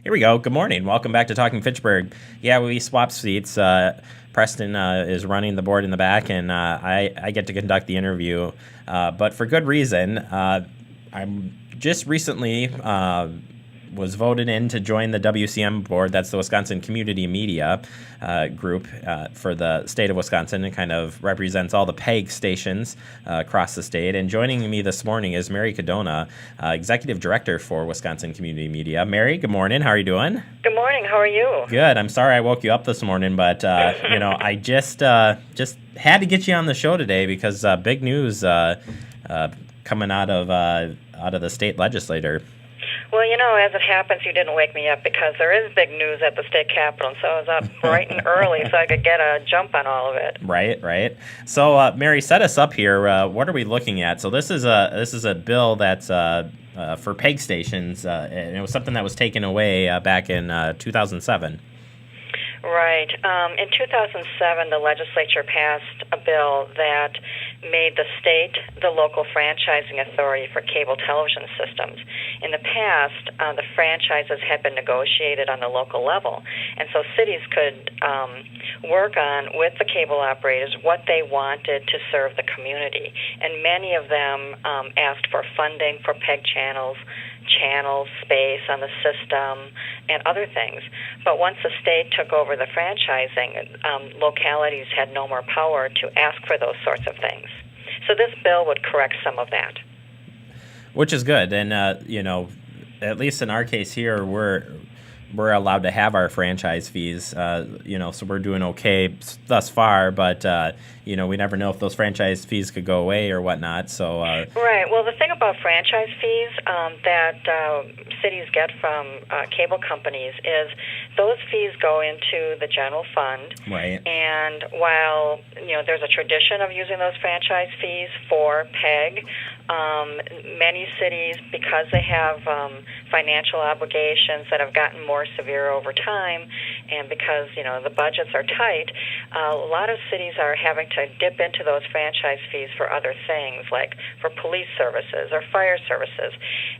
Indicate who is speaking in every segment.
Speaker 1: Here we go. Good morning. Welcome back to Talking Fitchburg. Yeah, we swapped seats. Preston is running the board in the back, and I get to conduct the interview, but for good reason. I'm just recently was voted in to join the WCM board. That's the Wisconsin Community Media group for the state of Wisconsin. It kind of represents all the PEG stations across the state. And joining me this morning is Mary Cardona, Executive Director for Wisconsin Community Media. Mary, good morning. How are you doing?
Speaker 2: Good morning. How are you?
Speaker 1: Good. I'm sorry I woke you up this morning, but I just had to get you on the show today because big news coming out of the state legislature.
Speaker 2: Well, as it happens, you didn't wake me up because there is big news at the state capitol, and so I was up bright and early so I could get a jump on all of it.
Speaker 1: Right. So, Mary, set us up here. What are we looking at? So this is a bill that's for PEG stations, and it was something that was taken away back in 2007.
Speaker 2: Right. In 2007, the legislature passed a bill that made the state the local franchising authority for cable television systems. In the past, the franchises had been negotiated on the local level, and so cities could work on, with the cable operators, what they wanted to serve the community. And many of them asked for funding for PEG channels, space on the system, and other things. But once the state took over the franchising, localities had no more power to ask for those sorts of things. So this bill would correct some of that.
Speaker 1: Which is good. And, at least in our case here, we're allowed to have our franchise fees, so we're doing okay thus far, but, we never know if those franchise fees could go away or whatnot, so...
Speaker 2: Right. Well, the thing about franchise fees that cities get from cable companies is those fees go into the general fund.
Speaker 1: Right.
Speaker 2: And while, there's a tradition of using those franchise fees for PEG, many cities, because they have financial obligations that have gotten more severe over time, and because the budgets are tight, a lot of cities are having to dip into those franchise fees for other things, like for police services or fire services.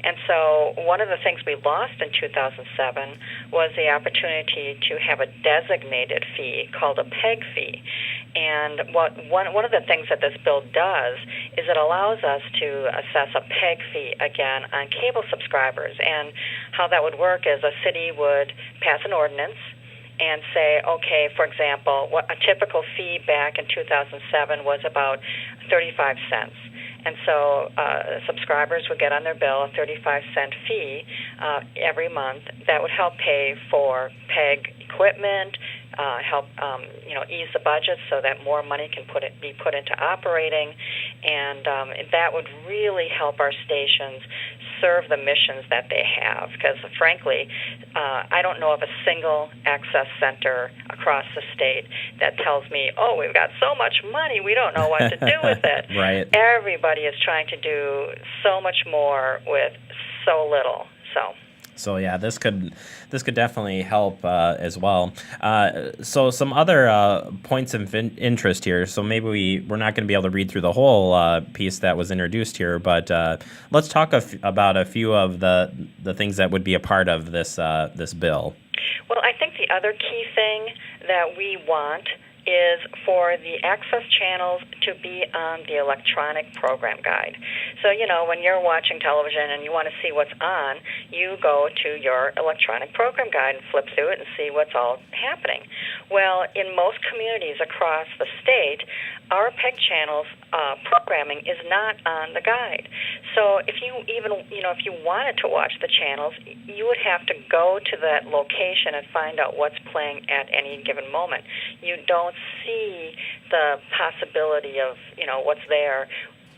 Speaker 2: And so one of the things we lost in 2007 was the opportunity to have a designated fee called a PEG fee. And one of the things that this bill does is it allows us to assess a PEG fee again on cable subscribers. And how that would work is a city would pass an ordinance and say, okay, for example, what a typical fee back in 2007 was about 35 cents. And so subscribers would get on their bill a 35-cent fee every month that would help pay for PEG equipment, help ease the budget so that more money can be put into operating, and that would really help our stations serve the missions that they have. Because frankly, I don't know of a single access center across the state that tells me, "Oh, we've got so much money, we don't know what to do with it."
Speaker 1: Right.
Speaker 2: Everybody is trying to do so much more with so little.
Speaker 1: So yeah, this could definitely help as well. So some other points of interest here. So maybe we're not going to be able to read through the whole piece that was introduced here, but let's talk about a few of the things that would be a part of this bill.
Speaker 2: Well, I think the other key thing that we want is for the access channels to be on the electronic program guide. So, when you're watching television and you want to see what's on, you go to your electronic program guide and flip through it and see what's all happening. Well, in most communities across the state, our PEG channels programming is not on the guide. So if you if you wanted to watch the channels, you would have to go to that location and find out what's playing at any given moment. You don't see the possibility of, what's there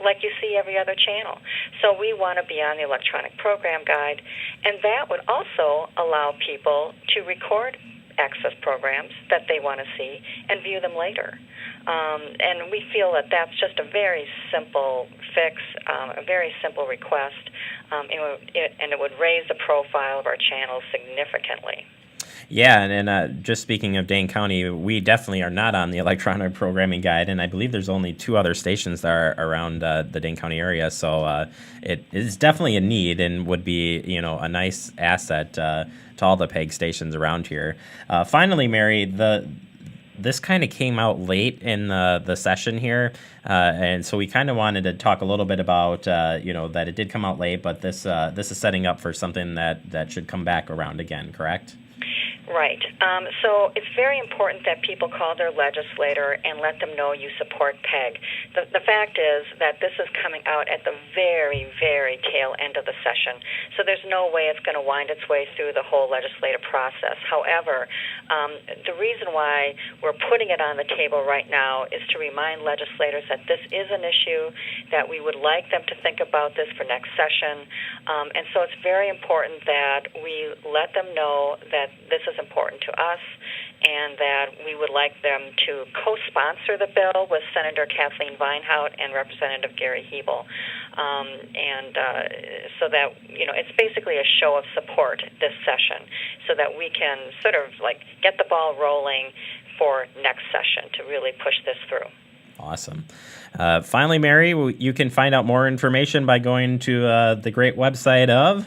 Speaker 2: like you see every other channel. So we want to be on the electronic program guide, and that would also allow people to record access programs that they want to see and view them later. And we feel that that's just a very simple fix, a very simple request, and it would raise the profile of our channels significantly.
Speaker 1: Yeah, and just speaking of Dane County, we definitely are not on the electronic programming guide, and I believe there's only 2 other stations that are around the Dane County area, so it is definitely a need and would be, a nice asset to all the PEG stations around here. Finally, Mary, this kind of came out late in the session here, and so we kind of wanted to talk a little bit about, that it did come out late, but this is setting up for something that should come back around again, correct?
Speaker 2: Right. So it's very important that people call their legislator and let them know you support PEG. The fact is that this is coming out at the very, very tail end of the session, so there's no way it's going to wind its way through the whole legislative process. However, the reason why we're putting it on the table right now is to remind legislators that this is an issue, that we would like them to think about this for next session, and so it's very important that we let them know that this is important to us and that we would like them to co-sponsor the bill with Senator Kathleen Vinehout and Representative Gary Hebel. So that, it's basically a show of support this session so that we can sort of get the ball rolling for next session to really push this through.
Speaker 1: Awesome. Finally, Mary, you can find out more information by going to the great website of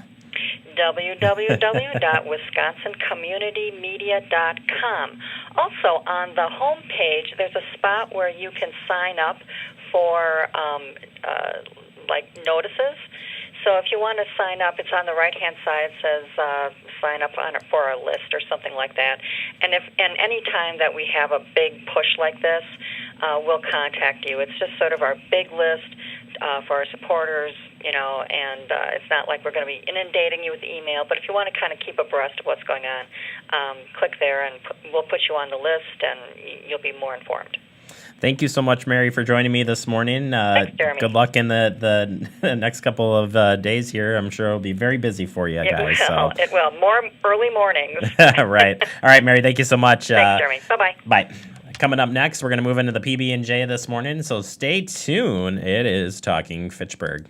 Speaker 2: www.wisconsincommunitymedia.com. Also, on the home page, there's a spot where you can sign up for notices. So if you want to sign up, it's on the right-hand side. It says sign up for a list or something like that. And any time that we have a big push like this, we'll contact you. It's just sort of our big list for our supporters, and it's not like we're going to be inundating you with email. But if you want to kind of keep abreast of what's going on, click there, and we'll put you on the list, and you'll be more informed.
Speaker 1: Thank you so much, Mary, for joining me this morning.
Speaker 2: Thanks, Jeremy.
Speaker 1: Good luck in the next couple of days here. I'm sure it'll be very busy for you guys.
Speaker 2: It will. More early mornings.
Speaker 1: Right. All right, Mary, thank you so much.
Speaker 2: Thanks, Jeremy. Bye-bye.
Speaker 1: Bye. Coming up next, we're going to move into the PB&J this morning, so stay tuned. It is Talking Fitchburg.